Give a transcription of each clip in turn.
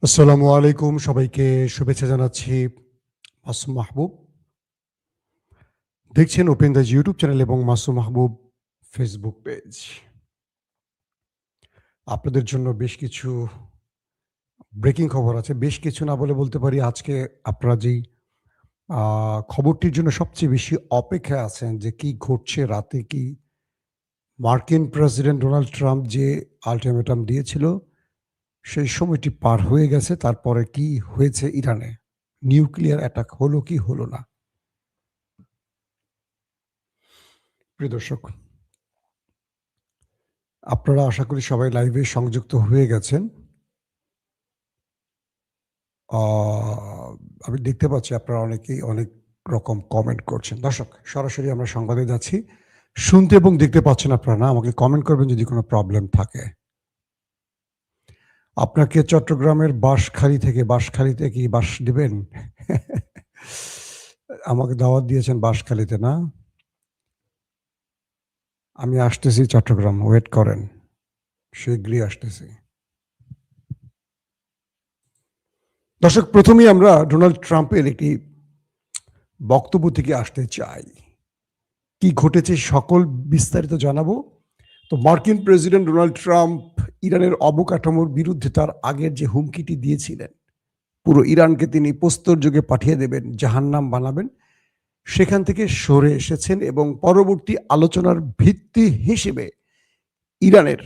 আসসালামু আলাইকুম, সবাইকে শুভেচ্ছা জানাচ্ছি। মাসুম মাহবুব দেখছেন ওপেন দ্য ইউটিউব চ্যানেল এবং মাসুম মাহবুব ফেসবুক পেজ। আপনাদের জন্য বেশ কিছু ব্রেকিং খবর আছে। বেশ কিছু না বলে বলতে পারি, আজকে আপনারা যেই খবরটির জন্য সবচেয়ে বেশি অপেক্ষায় আছেন যে কি ঘটছে, রাতে কি মার্কিন প্রেসিডেন্ট ডোনাল্ড ট্রাম্প যে আল্টিমেটাম দিয়েছিল সেই সময়টি পার হয়ে গেছে। তারপরে কি হয়েছে ইরানে? নিউক্লিয়ার অ্যাটাক হলো কি হলো না? প্রিয় দর্শক, আপনারা আশা করি সবাই লাইভে সংযুক্ত হয়ে গেছেন। আ আমি দেখতে পাচ্ছি আপনারা অনেকেই অনেক রকম কমেন্ট করছেন। দর্শক, সরাসরি আমরা সংবাদে যাচ্ছি। শুনতে এবং দেখতে পাচ্ছেন আপনারা না? আমাকে কমেন্ট করবেন যদি কোনো প্রবলেম থাকে। আপনাকে চট্টগ্রামের বাঁশখালীতে কি বাঁশ দিবেন? আমাকে দাওয়াত দিয়েছেন বাঁশখালীতে, না? আমি আসতেছি চট্টগ্রাম, ওয়েট করেন। শীঘ্রই আসতেছি। দর্শক, প্রথমেই আমরা ডোনাল্ড ট্রাম্পের একটি বক্তব্য থেকে আসতে চাই। কি ঘটেছে সকল বিস্তারিত জানাবো। তো মার্কিন প্রেসিডেন্ট ডোনাল্ড ট্রাম্প ইরানের অবকাঠামোর বিরুদ্ধে তার আগের যে হুমকিটি দিয়েছিলেন, পুরো ইরানকে তিনি প্রস্তর যুগে পাঠিয়ে দেবেন, জাহান্নাম বানাবেন, সেখান থেকে সরে এসেছেন এবং পরবর্তী আলোচনার ভিত্তি হিসেবে ইরানের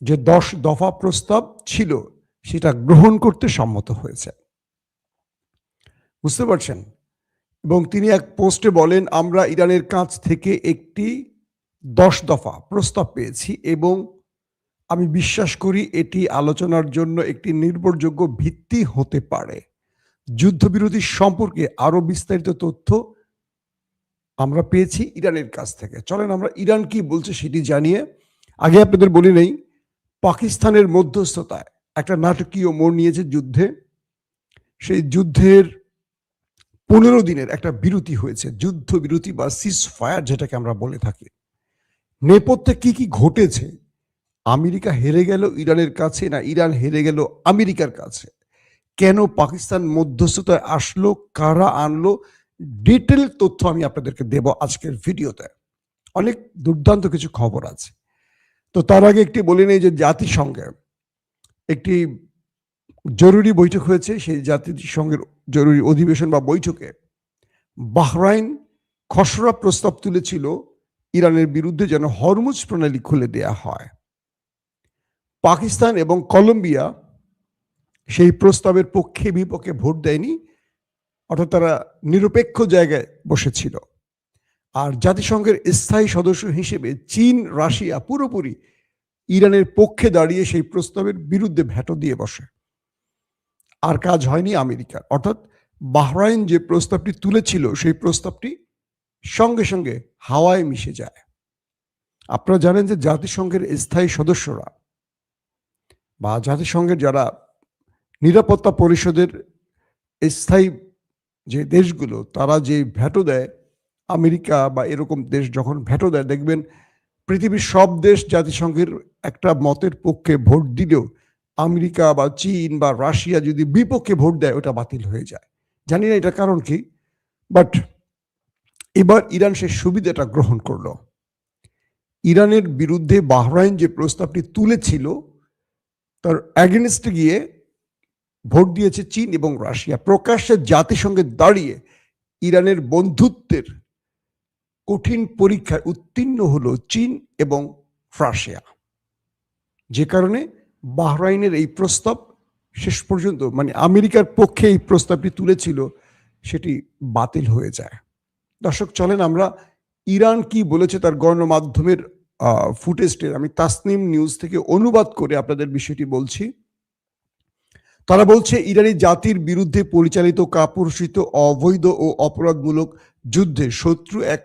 যে 10 দফা প্রস্তাব ছিল সেটা গ্রহণ করতে সম্মত হয়েছে। বুঝতে পারছেন? এবং তিনি এক পোস্টে বলেন, আমরা ইরানের কাছ থেকে একটি 10 দফা প্রস্তাব পেয়েছি এবং আমি বিশ্বাস করি এটি আলোচনার জন্য একটি নির্ভরযোগ্য ভিত্তি হতে পারে। যুদ্ধবিরতি সম্পর্কে আরো বিস্তারিত তথ্য আমরা পেয়েছি ইরানের কাছ থেকে। চলেন আমরা ইরান কি বলছে সেটি জানিয়ে আগে আপনাদের বলে নেই, পাকিস্তানের মধ্যস্থতায় একটা নাটকীয় মোড় নিয়েছে যুদ্ধে। সেই যুদ্ধের 15 দিনের একটা বিরতি হয়েছে, যুদ্ধবিরতি বা সিজ ফায়ার যেটাকে আমরা বলে থাকি। নেপথ্যে কি কি ঘটেছে? আমেরিকা হেরে গেল ইরানের কাছে, না ইরান হেরে গেল আমেরিকার কাছে? কেন পাকিস্তান মধ্যস্থতায় আসলো, কারা আনলো, ডিটেল তথ্য আমি আপনাদেরকে দেব আজকের ভিডিওতে। অনেক দুর্দান্ত কিছু খবর আছে। তো তার আগে একটি বলে নেই যে জাতিসংঘে একটি জরুরি বৈঠক হয়েছে। সেই জাতিসংঘের জরুরি অধিবেশন বা বৈঠকে বাহরাইন খসড়া প্রস্তাব তুলেছিল ইরানের বিরুদ্ধে যেন হরমুজ প্রণালী খুলে দেয়া হয়। পাকিস্তান এবং কলম্বিয়া সেই প্রস্তাবের পক্ষে বিপক্ষে ভোট দেয়নি, অর্থাৎ তারা নিরপেক্ষ জায়গায় বসেছিল। আর জাতিসংঘের স্থায়ী সদস্য হিসেবে চীন, রাশিয়া পুরোপুরি ইরানের পক্ষে দাঁড়িয়ে সেই প্রস্তাবের বিরুদ্ধে ভেটো দিয়ে বসে। আর কাজ হয়নি আমেরিকার, অর্থাৎ বাহরাইন যে প্রস্তাবটি তুলেছিল সেই প্রস্তাবটি সঙ্গে সঙ্গে হাওয়ায় মিশে যায়। আপনারা জানেন যে জাতিসংঘের স্থায়ী সদস্যরা বা জাতিসংঘের যারা নিরাপত্তা পরিষদের স্থায়ী যে দেশগুলো, তারা যে ভেটো দেয়, আমেরিকা বা এরকম দেশ যখন ভেটো দেয়, দেখবেন পৃথিবীর সব দেশ জাতিসংঘের একটা মতের পক্ষে ভোট দিলেও আমেরিকা বা চীন বা রাশিয়া যদি বিপক্ষে ভোট দেয় ওটা বাতিল হয়ে যায়। জানি না এটা কারণ কি, বাট এবার ইরান সে সুবিধাটা গ্রহণ করলো। ইরানের বিরুদ্ধে বাহরাইন যে প্রস্তাবটি তুলেছিল তার অ্যাগেনস্টে গিয়ে ভোট দিয়েছে চীন এবং রাশিয়া। প্রকাশ্যে জাতিসংঘে দাঁড়িয়ে ইরানের বন্ধুত্বের কঠিন পরীক্ষায় উত্তীর্ণ হলো চীন এবং রাশিয়া, যে কারণে বাহরাইনের এই প্রস্তাব শেষ পর্যন্ত, মানে আমেরিকার পক্ষে এই প্রস্তাবটি তুলেছিল, সেটি বাতিল হয়ে যায়। দর্শক, চলেন আমরা ইরান কি বলেছে তার গণমাধ্যমের ফুটেজটি আমি তাসনিম নিউজ থেকে অনুবাদ করে আপনাদের বিষয়টি বলছি। তারা বলছে, ইরানি জাতির বিরুদ্ধে পরিচালিত কাপুরুষিত অবৈধ ও অপরাধমূলক যুদ্ধে শত্রু এক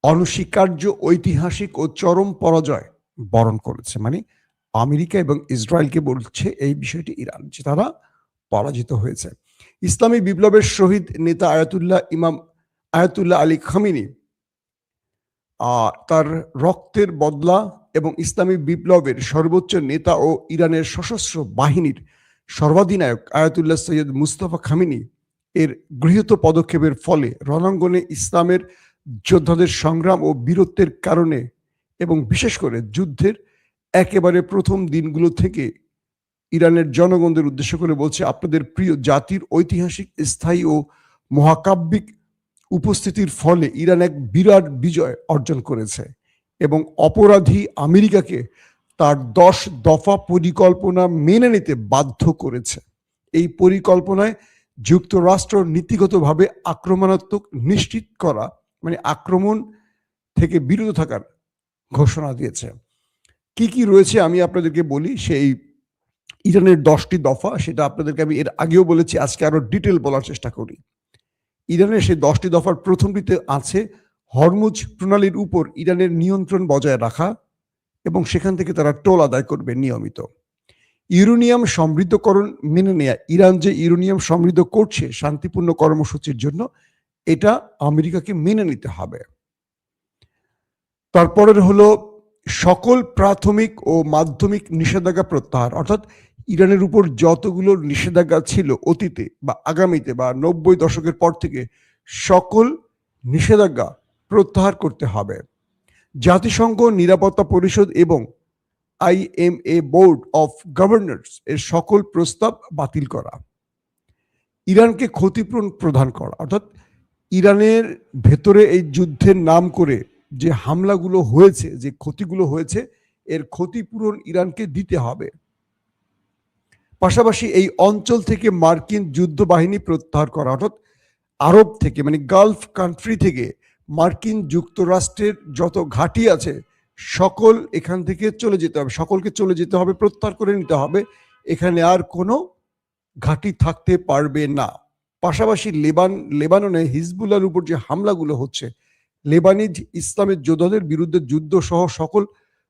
অনস্বীকার্য ঐতিহাসিক ও চরম পরাজয় বরণ করেছে। মানে আমেরিকা এবং ইসরায়েলকে বলছে এই বিষয়টি ইরান, যে তারা পরাজিত হয়েছে। ইসলামী বিপ্লবের শহীদ নেতা ইমাম আয়াতুল্লাহ আলী খামিনি তার রক্তের বদলা এবং ইসলামী বিপ্লবের সর্বোচ্চ নেতা ও ইরানের সশস্ত্র বাহিনীর সর্বাধিনায়ক আয়াতুল্লাহ সৈয়দ মুস্তফা খামেনি এর গৃহীত পদক্ষেপের ফলে রণাঙ্গনে ইসলামের যোদ্ধাদের সংগ্রাম ও বীরত্বের কারণে এবং বিশেষ করে যুদ্ধের একেবারে প্রথম দিনগুলো থেকে ইরানের জনগণদের উদ্দেশ্য করে বলছে, আপনাদের প্রিয় জাতির ঐতিহাসিক, স্থায়ী ও মহাকাব্যিক উপস্থিতির ফলে ইরান এক বিরাট বিজয় অর্জন করেছে এবং অপরাধী আমেরিকাকে তার 10 দফা পরিকল্পনা মেনে নিতে বাধ্য করেছে। এই পরিকল্পনায় যুক্তরাষ্ট্র নীতিগতভাবে আক্রমণাত্মক নিশ্চিত করা, মানে আক্রমণ থেকে বিরত থাকার ঘোষণা দিয়েছে। কি কি রয়েছে আমি আপনাদেরকে বলি। সেই ইরানের 10টি দফা, সেটা আপনাদেরকে আমি এর আগেও বলেছি, আজকে আরো ডিটেল বলার চেষ্টা করি। ইরানের সেই 10টি দফার প্রথমটিতে আছে হরমুজ প্রণালীর উপর ইরানের নিয়ন্ত্রণ বজায় রাখা এবং সেখান থেকে তারা টোল আদায় করবে নিয়মিত। ইউরেনিয়াম সমৃদ্ধকরণ মেনে নেয়া, ইরান যে ইউরেনিয়াম সমৃদ্ধ করছে শান্তিপূর্ণ কর্মসূচির জন্য, এটা আমেরিকাকে মেনে নিতে হবে। তারপরের হলো সকল প্রাথমিক ও মাধ্যমিক নিষেধাজ্ঞা প্রত্যাহার, অর্থাৎ ইরানের উপর যতগুলো নিষেধাজ্ঞা ছিল অতীতে বা আগামীতে বা 90 দশকের পর থেকে সকল নিষেধাজ্ঞা প্রত্যাহার করতে হবে। জাতিসংঘ নিরাপত্তা পরিষদ এবং IMA বোর্ড অফ গভর্নর্স এর সকল প্রস্তাব বাতিল করা। ইরানকে ক্ষতিপূরণ প্রদান করা, অর্থাৎ ইরানের ভেতরে এই যুদ্ধের নাম করে যে হামলাগুলো হয়েছে, যে ক্ষতিগুলো হয়েছে, এর ক্ষতিপূরণ ইরানকে দিতে হবে। পাশাপাশি এই অঞ্চল থেকে মার্কিন যুদ্ধ বাহিনী প্রত্যাহার করা, অর্থাৎ আরব থেকে, মানে গালফ কান্ট্রি থেকে মার্কিন যুক্তরাষ্ট্রের যত ঘাঁটি আছে সকল এখান থেকে চলে যেতে হবে, সকলকে চলে যেতে হবে, প্রত্যাহার করে নিতে হবে। এখানে আর কোনো ঘাঁটি থাকতে পারবে না। পাশাপাশি লেবাননে হিজবুল্লাহর উপর যে হামলাগুলো হচ্ছে, লেবানিজ ইসলামের যোদ্ধাদের বিরুদ্ধে যুদ্ধ সহ সকল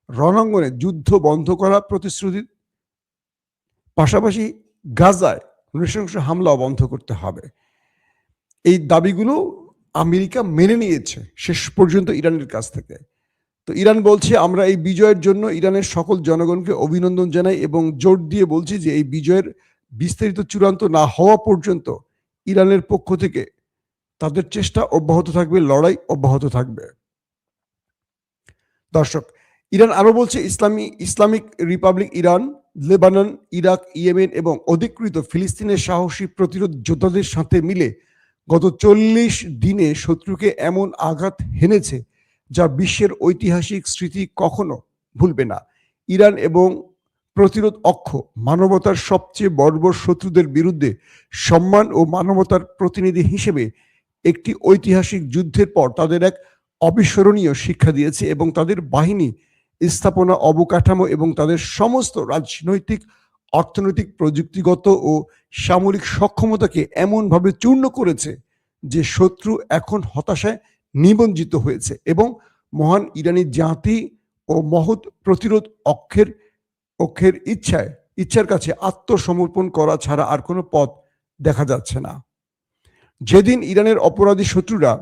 রণাঙ্গনে যুদ্ধ বন্ধ করা প্রতিশ্রুতি, পাশাপাশি গাজায় নৃশংস হামলা বন্ধ করতে হবে। এই দাবিগুলো আমেরিকা মেনে নিয়েছে শেষ পর্যন্ত ইরানের কাছ থেকে। তো ইরান বলছে, আমরা এই বিজয়ের জন্য ইরানের সকল জনগণকে অভিনন্দন জানাই এবং জোর দিয়ে বলছি যে এই বিজয়ের বিস্তারিত চূড়ান্ত না হওয়া পর্যন্ত ইরানের পক্ষ থেকে তাদের চেষ্টা অব্যাহত থাকবে, লড়াই অব্যাহত থাকবে। দর্শক, ইরান আরো বলছে, Islamic Republic Iran, Lebanon, Iraq, Yemen এবং অধিকৃত ফিলিস্তিনের সাহসী প্রতিরোধ যোদ্ধাদের সাথে মিলে গত 40 দিনে শত্রুকে এমন আঘাত হেনেছে যা বিশ্বের ঐতিহাসিক স্মৃতি কখনো ভুলবে না। ইরান এবং প্রতিরোধ অক্ষ মানবতার সবচেয়ে বর্বর শত্রুদের বিরুদ্ধে সম্মান ও মানবতার প্রতিনিধি হিসেবে একটি ঐতিহাসিক যুদ্ধের পর তাদের এক অবিস্মরণীয় শিক্ষা দিয়েছে এবং তাদের বাহিনী, স্থাপনা, অবকাঠামো এবং তাদের সমস্ত রাজনৈতিক, অর্থনৈতিক, প্রযুক্তিগত ও সামরিক সক্ষমতাকে এমনভাবে চূর্ণ করেছে যে শত্রু এখন হতাশায় নিমজ্জিত হয়েছে এবং মহান ইরানি জাতি ও মহৎ প্রতিরোধ অক্ষের ইচ্ছার কাছে আত্মসমর্পণ করা ছাড়া আর কোনো পথ দেখা যাচ্ছে না। যেদিন ইরানের অপরাধী শত্রুরা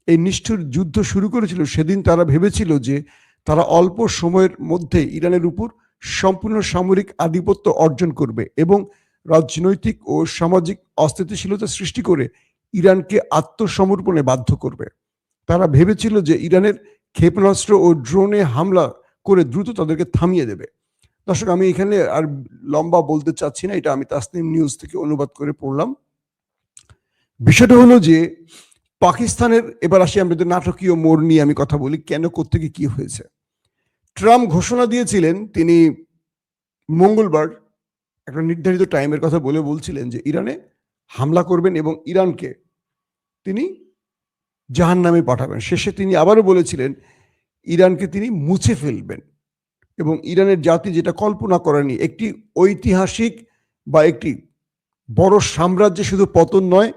এই নিষ্ঠুর যুদ্ধ শুরু করেছিল, সেদিন তারা ভেবেছিল যে তারা অল্প সময়ের মধ্যে ইরানের উপর সম্পূর্ণ সামরিক আধিপত্য অর্জন করবে এবং রাজনৈতিক ও সামাজিক অস্থিতিশীলতা সৃষ্টি করে ইরানকে আত্মসমর্পণে বাধ্য করবে। তারা ভেবেছিল যে ইরানের ক্ষেপণাস্ত্র ও ড্রোনে হামলা করে দ্রুত তাদেরকে থামিয়ে দেবে। দর্শক, আমি এখানে আর লম্বা বলতে চাচ্ছি না, এটা আমি তাসনিম নিউজ থেকে অনুবাদ করে পড়লাম। বিষয়টা হলো যে পাকিস্তানের, এবার আসি আমাদের নাটকীয় মোড় নিয়ে আমি কথা বলি, কেন, কোত্থেকে কি হয়েছে। ট্রাম্প ঘোষণা দিয়েছিলেন, তিনি মঙ্গলবার একটা নির্ধারিত টাইমের কথা বলছিলেন যে ইরানে হামলা করবেন এবং ইরানকে তিনি জাহান্নামে পাঠাবেন। শেষে তিনি আবারও বলেছিলেন ইরানকে তিনি মুছে ফেলবেন এবং ইরানের জাতি যেটা কল্পনা করেনি, একটি ঐতিহাসিক বা একটি বড় সাম্রাজ্যে শুধু পতন নয়,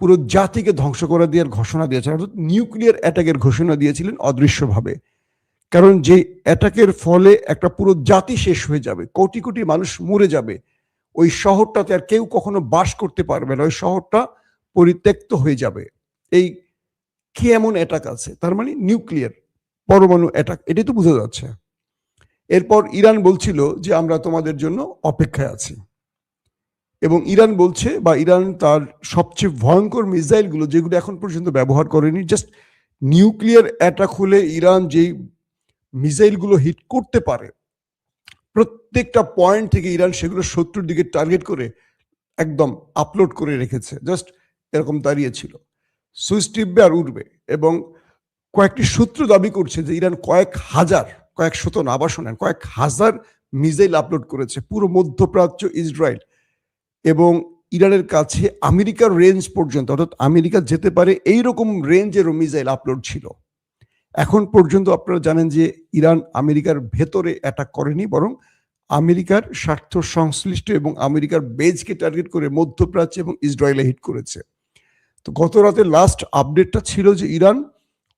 পুরো জাতিকে ধ্বংস করে দেওয়ার ঘোষণা দিয়েছেন, অর্থাৎ নিউক্লিয়ার অ্যাটাকের ঘোষণা দিয়েছিলেন অদৃশ্যভাবে। কারণ যে অ্যাটাকের ফলে একটা পুরো জাতি শেষ হয়ে যাবে, কোটি কোটি মানুষ মরে যাবে, ওই শহরটাতে আর কেউ কখনো বাস করতে পারবে না, ওই শহরটা পরিত্যক্ত হয়ে যাবে। এই কি এমন অ্যাটাক আছে, তার মানে নিউক্লিয়ার পরমাণু অ্যাটাক, এটাই তো বোঝা যাচ্ছে। এরপর ইরান বলছিল যে আমরা তোমাদের জন্য অপেক্ষায় আছি। এবং ইরান বলছে, বা ইরান তার সবচেয়ে ভয়ঙ্কর মিসাইলগুলো যেগুলো এখন পর্যন্ত ব্যবহার করেনি, জাস্ট নিউক্লিয়ার অ্যাটাক হলে ইরান যেই মিসাইলগুলো হিট করতে পারে, প্রত্যেকটা পয়েন্ট থেকে ইরান সেগুলো শত্রুর দিকে টার্গেট করে একদম আপলোড করে রেখেছে। জাস্ট এরকম দাঁড়িয়েছিল, সুইচ টিপবে আর উঠবে। এবং কয়েকটি সূত্র দাবি করছে যে ইরান কয়েক শত না, আবার শোনেন, কয়েক হাজার মিসাইল আপলোড করেছে পুরো মধ্যপ্রাচ্য, ইসরায়েল এবং ইরানের কাছে আমেরিকার রেঞ্জ পর্যন্ত, অর্থাৎ আমেরিকা যেতে পারে এইরকম রেঞ্জেরও মিসাইল আপলোড ছিল। এখন পর্যন্ত আপনারা জানেন যে ইরান আমেরিকার ভেতরে অ্যাটাক করেনি, বরং আমেরিকার স্বার্থ সংশ্লিষ্ট এবং আমেরিকার বেজকে টার্গেট করে মধ্যপ্রাচ্য এবং ইসরায়েলে হিট করেছে। তো গত রাতে লাস্ট আপডেটটা ছিল যে ইরান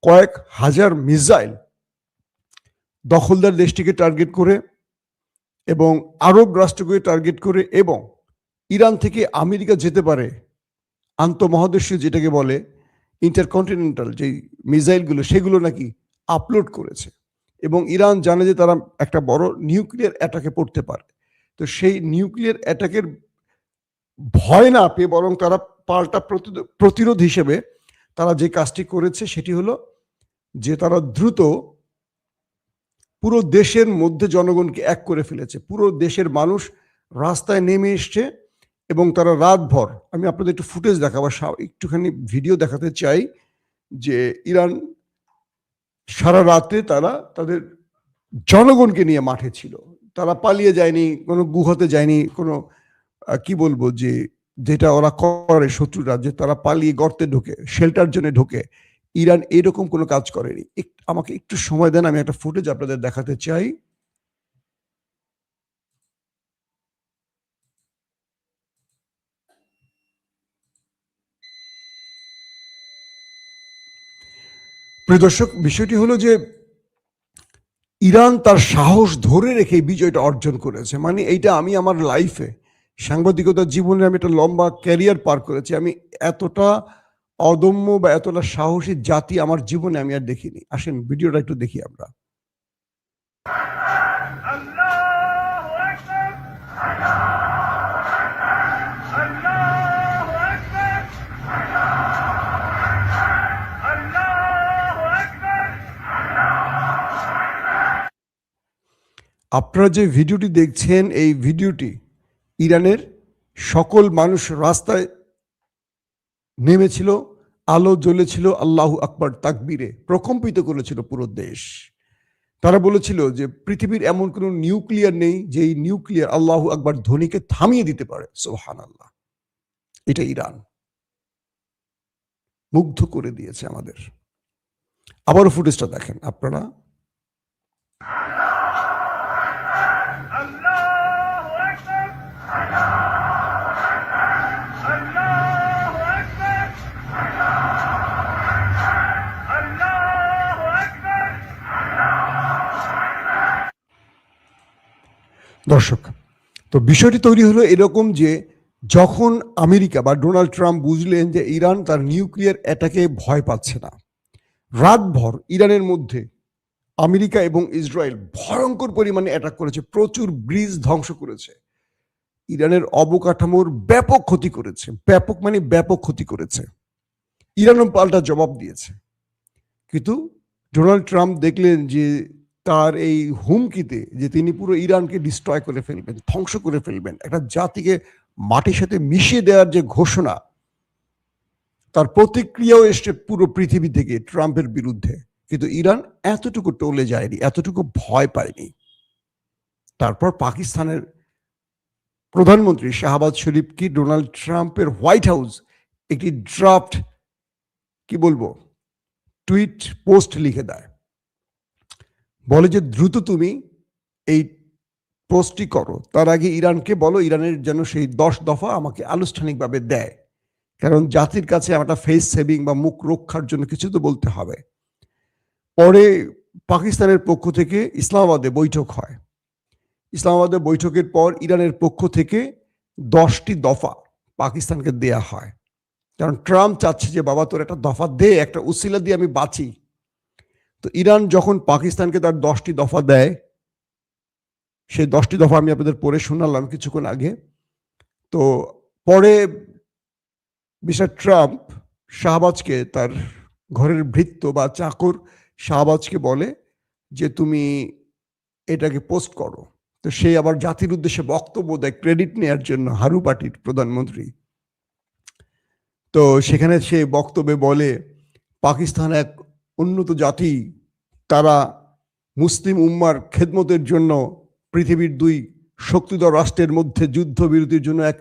কয়েক হাজার মিসাইল দখলদার দেশটিকে টার্গেট করে এবং আরব রাষ্ট্রকে টার্গেট করে, এবং ইরান থেকে আমেরিকা যেতে পারে আন্তঃমহাদেশীয় যেটাকে বলে ইন্টারকন্টিনেন্টাল যেই মিসাইলগুলো, সেগুলো নাকি আপলোড করেছে। এবং ইরান জানে যে তারা একটা বড় নিউক্লিয়ার অ্যাটাকে পড়তে পারে। তো সেই নিউক্লিয়ার অ্যাটাকের ভয় না পেয়ে বরং তারা পাল্টা প্রতিরোধ হিসেবে তারা যে কাজটি করেছে সেটি হলো যে তারা দ্রুত পুরো দেশের মধ্যে জনগণকে এক করে ফেলেছে। পুরো দেশের মানুষ রাস্তায় নেমে এসছে এবং তারা রাতভর, আমি আপনাদের একটু ফুটেজ দেখাবো, একটুখানি ভিডিও দেখাতে চাই যে ইরান সারা রাতে তারা তাদের জনগণকে নিয়ে মাঠে ছিল। তারা পালিয়ে যায়নি, কোনো গুহাতে যায়নি, কোনো কি বলবো যে যেটা ওরা করে শত্রুরা, যে তারা পালিয়ে গর্তে ঢোকে, শেল্টার জন্য ঢোকে। ইরান এরকম কোনো কাজ করেনি। আমাকে একটু সময় দেন, আমি একটা ফুটেজ আপনাদের দেখাতে চাই। প্রিয় দর্শক, বিষয়টি হলো যে ইরান তার সাহস ধরে রেখে বিজয়টা অর্জন করেছে। মানে এইটা আমি আমার লাইফে, সাংবাদিকতার জীবনে আমি একটা লম্বা ক্যারিয়ার পার করেছি, আমি এতটা অদম্য বা এতটা সাহসী জাতি আমার জীবনে আমি আর দেখিনি। আসেন ভিডিওটা একটু দেখি আমরা। আপনারা যে ভিডিওটি দেখছেন, এই ভিডিওটি ইরানের সকল মানুষ রাস্তায় নেমেছিল, আলো জ্বলেছিল, আল্লাহু আকবার তাকবীরে প্রকম্পিত করেছিল পুরো দেশ। তারা বলেছিল যে পৃথিবীর এমন কোনো নিউক্লিয়ার নেই যে এই নিউক্লিয়ার আল্লাহু আকবার ধ্বনিকে থামিয়ে দিতে পারে। সুবহানাল্লাহ। এটা ইরান মুগ্ধ করে দিয়েছে আমাদের। আবারও ফুটেজটা দেখেন আপনারা। দর্শক, তো বিষয়টি তৈরি হলো এরকম যে যখন আমেরিকা বা ডোনাল্ড ট্রাম্প বুঝলেন যে ইরান তার নিউক্লিয়ার অ্যাটাকে ভয় পাচ্ছে না, রাতভর ইরানের মধ্যে আমেরিকা এবং ইসরায়েল ভয়ঙ্কর পরিমাণে অ্যাটাক করেছে, প্রচুর ব্রিজ ধ্বংস করেছে, ইরানের অবকাঠামোর ব্যাপক ক্ষতি করেছে, ব্যাপক ক্ষতি করেছে। ইরানও পাল্টা জবাব দিয়েছে। কিন্তু ডোনাল্ড ট্রাম্প দেখলেন যে তার এই হুমকিতে যে তিনি পুরো ইরানকে ডিস্ট্রয় করে ফেলবেন, ধ্বংস করে ফেলবেন, একটা জাতিকে মাটির সাথে মিশিয়ে দেওয়ার যে ঘোষণা, তার প্রতিক্রিয়াও এসছে পুরো পৃথিবী থেকে ট্রাম্পের বিরুদ্ধে। কিন্তু ইরান এতটুকু টলে যায়নি, এতটুকু ভয় পায়নি। তারপর পাকিস্তানের প্রধানমন্ত্রী শাহবাজ শরীফ কি ডোনাল্ড ট্রাম্পের হোয়াইট হাউস একটি ড্রাফট কি বলবো টুইট পোস্ট লিখে দেয়, বলে যে দ্রুত তুমি এই পোস্টটি করো, তার আগে ইরানকে বলো ইরানের যেন সেই 10 দফা আমাকে আনুষ্ঠানিকভাবে দেয়, কারণ জাতির কাছে একটা ফেস সেভিং বা মুখ রক্ষার জন্য কিছু তো বলতে হবে। পরে পাকিস্তানের পক্ষ থেকে ইসলামাবাদে বৈঠক হয়। ইসলামাবাদে বৈঠকের পর ইরানের পক্ষ থেকে 10টি দফা পাকিস্তানকে দেয়া হয়, কারণ ট্রাম্প চাচ্ছে যে বাবা তোর একটা দফা দে, একটা উসিলা দিয়ে আমি বাঁচি। তো ইরান যখন পাকিস্তানকে তার 10টি দফা দেয়, সেই 10টি দফা আমি আপনাদের পড়ে শোনালাম কিছুক্ষণ আগে। তো পরে মিস্টার ট্রাম্প শাহবাজকে, তার ঘরের ভৃত্য বা চাকর শাহবাজকে বলে যে তুমি এটাকে পোস্ট করো। তো সে আবার জাতির উদ্দেশ্যে বক্তব্য দেয় ক্রেডিট নেয়ার জন্য, হারু পার্টির প্রধানমন্ত্রী। তো সেখানে সে বক্তব্যে বলে পাকিস্তান এক উন্নত জাতি, তারা মুসলিম উম্মার খেদমতের জন্য পৃথিবীর দুই শক্তিধর রাষ্ট্রের মধ্যে যুদ্ধবিরতির জন্য এক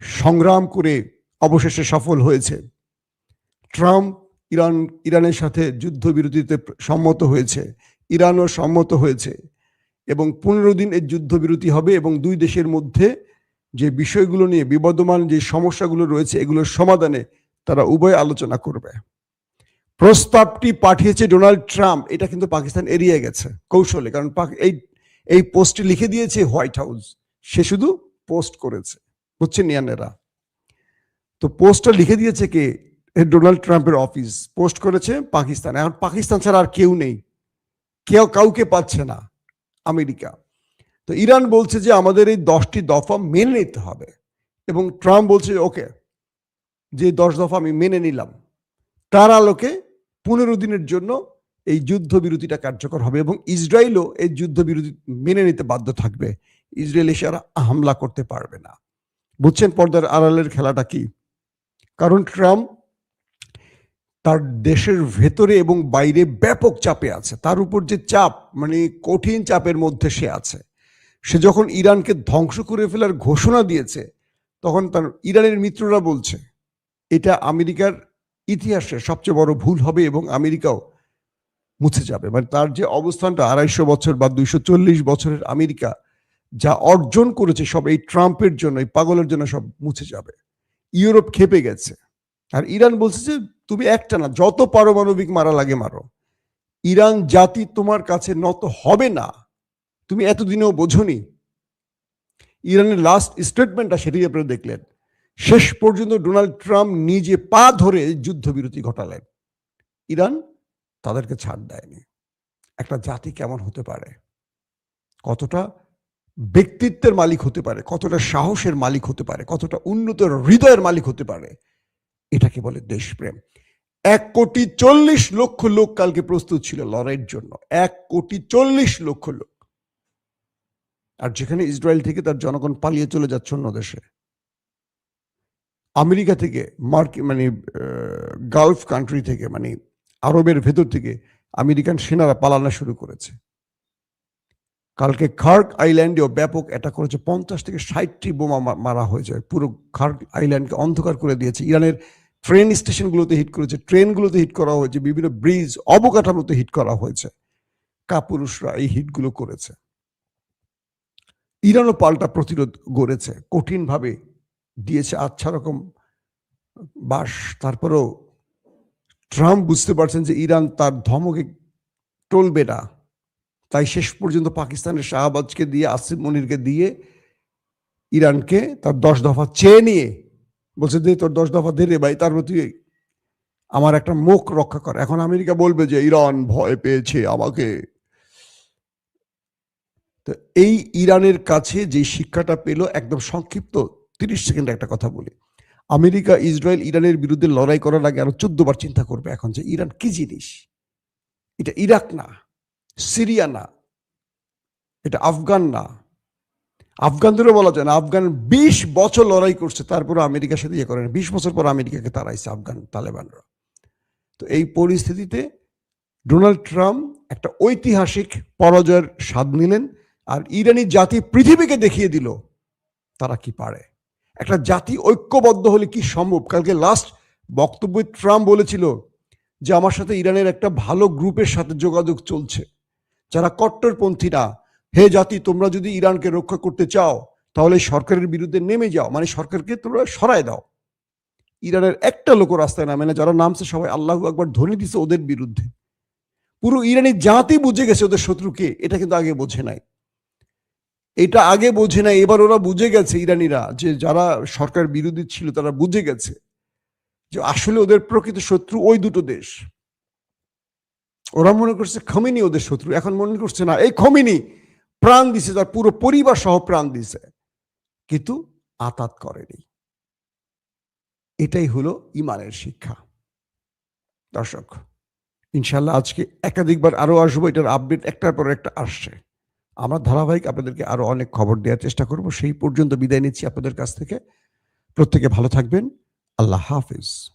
সংগ্রাম করে অবশেষে সফল হয়েছে। ট্রাম্প ইরানের সাথে যুদ্ধবিরতিতে সম্মত হয়েছে, ইরানও সম্মত হয়েছে এবং 15 দিন এই যুদ্ধবিরতি হবে এবং দুই দেশের মধ্যে যে বিষয়গুলো নিয়ে বিবদমান যে সমস্যাগুলো রয়েছে এগুলোর সমাধানে তারা উভয় আলোচনা করবে। প্রস্তাবটি পাঠিয়েছে ডোনাল্ড ট্রাম্প। এটা কিন্তু পাকিস্তান এড়িয়ে গেছে কৌশলে, কারণ এই পোস্টটি লিখে দিয়েছে হোয়াইট হাউস, সে শুধু পোস্ট করেছে, বুঝছেন ইয়ানেরা। তো পোস্টটা লিখে দিয়েছে কে? ডোনাল্ড ট্রাম্পের অফিস পোস্ট করেছে পাকিস্তান। এখন পাকিস্তান ছাড়া আর কেউ নেই, কাউকে পাচ্ছে না আমেরিকা। তো ইরান বলছে যে আমাদের এই 10টি দফা মেনে নিতে হবে এবং ট্রাম্প বলছে ওকে, যে 10 দফা আমি মেনে নিলাম, তার আলোকে 15 দিনের জন্য এই যুদ্ধবিরতিটা কার্যকর হবে এবং ইসরায়েলও এই যুদ্ধবিরতি মেনে নিতে বাধ্য থাকবে। ইসরায়েল এসে আর হামলা করতে পারবে না। বুঝছেন পর্দার আড়ালের খেলাটা কি? কারণ ট্রাম্প তার দেশের ভেতরে এবং বাইরে ব্যাপক চাপে আছে। তার উপর যে চাপ, মানে কঠিন চাপের মধ্যে সে আছে। সে যখন ইরানকে ধ্বংস করে ফেলার ঘোষণা দিয়েছে, তখন তার ইরানের মিত্ররা বলছে এটা আমেরিকার ইতিহাসে সবচেয়ে বড় ভুল হবে এবং আমেরিকাও মুছে যাবে। মানে তার যে অবস্থানটা 250 বছর বা 240 বছরের আমেরিকা যা অর্জন করেছে সব এই ট্রাম্পের জন্য, এই পাগলের জন্য সব মুছে যাবে। ইউরোপ খেপে গেছে। আর ইরান বলছে যে তুমি একটা না, যত পারমাণবিক মারা লাগে মারো, ইরান জাতি তোমার কাছে নত হবে না। তুমি এতদিনেও বোঝনি। ইরানের লাস্ট স্টেটমেন্টটা সেটাই আপনারা দেখলেন। শেষ পর্যন্ত ডোনাল্ড ট্রাম্প নিজে পা ধরে যুদ্ধবিরতি ঘটালেন। ইরান তাদেরকে ছাড় দেয়নি। একটা জাতি কেমন হতে পারে, কতটা ব্যক্তিত্বের মালিক হতে পারে, কতটা সাহসের মালিক হতে পারে, কতটা উন্নত হৃদয়ের মালিক হতে পারে, এটাকে বলে দেশপ্রেম। 1,40,00,000 লোক কালকে প্রস্তুত ছিল লড়াইয়ের জন্য। 1,40,00,000 লোক। আর যেখানে ইসরায়েল থেকে তার জনগণ পালিয়ে চলে যাচ্ছে অন্য দেশে, আমেরিকা থেকে, মানে গালফ কান্ট্রি থেকে, মানে আরবের ভেতর থেকে আমেরিকান সেনারা পালানো শুরু করেছে। কালকে খার্ক আইল্যান্ডেও ব্যাপক অ্যাটাক করেছে। 50 থেকে 60টি বোমা মারা হয়েছে। পুরো খার্ক আইল্যান্ডকে অন্ধকার করে দিয়েছে। ইরানের ট্রেন স্টেশনগুলোতে হিট করেছে, ট্রেনগুলোতে হিট করা হয়েছে, বিভিন্ন ব্রিজ অবকাঠামোতে হিট করা হয়েছে। কাপুরুষরা এই হিটগুলো করেছে। ইরানও পাল্টা প্রতিরোধ গড়েছে, কঠিনভাবে দিয়েছে আচ্ছা রকম বাস। তারপরেও ট্রাম্প বুঝতে পারছেন যে ইরান তার ধমকে টলবে না, তাই শেষ পর্যন্ত পাকিস্তানের শাহবাজকে দিয়ে, আসিফ মনিরকে দিয়ে ইরানকে তার 10 দফা চেয়ে নিয়ে বলছে যে তোর 10 দফা দে রে ভাই, তারপর তুই আমার একটা মুখ রক্ষা কর। এখন আমেরিকা বলবে যে ইরান ভয় পেয়েছে আমাকে। তো এই ইরানের কাছে যে শিক্ষাটা পেল, একদম সংক্ষিপ্ত 30 সেকেন্ডে একটা কথা বলি। আমেরিকা ইসরায়েল ইরানের বিরুদ্ধে লড়াই করার আগে আরো 14 বার চিন্তা করবে এখন যে ইরান কি জিনিস। এটা ইরাক না, সিরিয়া না, এটা আফগান না। আফগানদেরও বলা যায় না। আফগান 20 বছর লড়াই করছে, তারপরে আমেরিকার সাথে ইয়ে করেন। 20 বছর পর আমেরিকাকে তাড়াইছে আফগান তালেবানরা। তো এই পরিস্থিতিতে ডোনাল্ড ট্রাম্প একটা ঐতিহাসিক পরাজয়ের স্বাদ নিলেন। আর ইরানি জাতি পৃথিবীকে দেখিয়ে দিল তারা কি পারে। একটা জাতি ঐক্যবদ্ধ হলে কি সম্ভব। কালকে লাস্ট বক্তব্যে ট্রাম্প বলেছিল যে আমার সাথে ইরানের একটা ভালো গ্রুপের সাথে যোগাযোগ চলছে, যারা কট্টরপন্থী না। হে জাতি, তোমরা যদি ইরানকে রক্ষা করতে চাও তাহলে সরকারের বিরুদ্ধে নেমে যাও, মানে সরকারকে তোমরা সরায় দাও। ইরানের একটা লোক রাস্তায় নামে না, যারা নামছে সবাই আল্লাহু আকবার ধ্বনি দিছে ওদের বিরুদ্ধে। পুরো ইরানি জাতি বুঝে গেছে ওদের শত্রুকে। এটা কিন্তু আগে বোঝে নাই, এটা আগে বোঝে নাই। এবার ওরা বুঝে গেছে, ইরানিরা, যে যারা সরকার বিরোধী ছিল তারা বুঝে গেছে যে আসলে ওদের প্রকৃত শত্রু ওই দুটো দেশ। ওরা মনে করছে খমেনি ওদের শত্রু, এখন মনে করছে না, এই খমেনি প্রাণ দিছে, তার পুরো পরিবার সহ প্রাণ দিছে, কিন্তু আতাত করেনি। এটাই হলো ইমানের শিক্ষা। দর্শক, ইনশাল্লাহ আজকে একাধিকবার আরো আসবো, এটার আপডেট একটার পর একটা আসছে। আমরা ধারাবাহিক আপনাদেরকে আরো অনেক খবর দেওয়ার চেষ্টা করব। সেই পর্যন্ত বিদায় নিচ্ছি আপনাদের কাছ থেকে। প্রত্যেকে ভালো থাকবেন। আল্লাহ হাফেজ।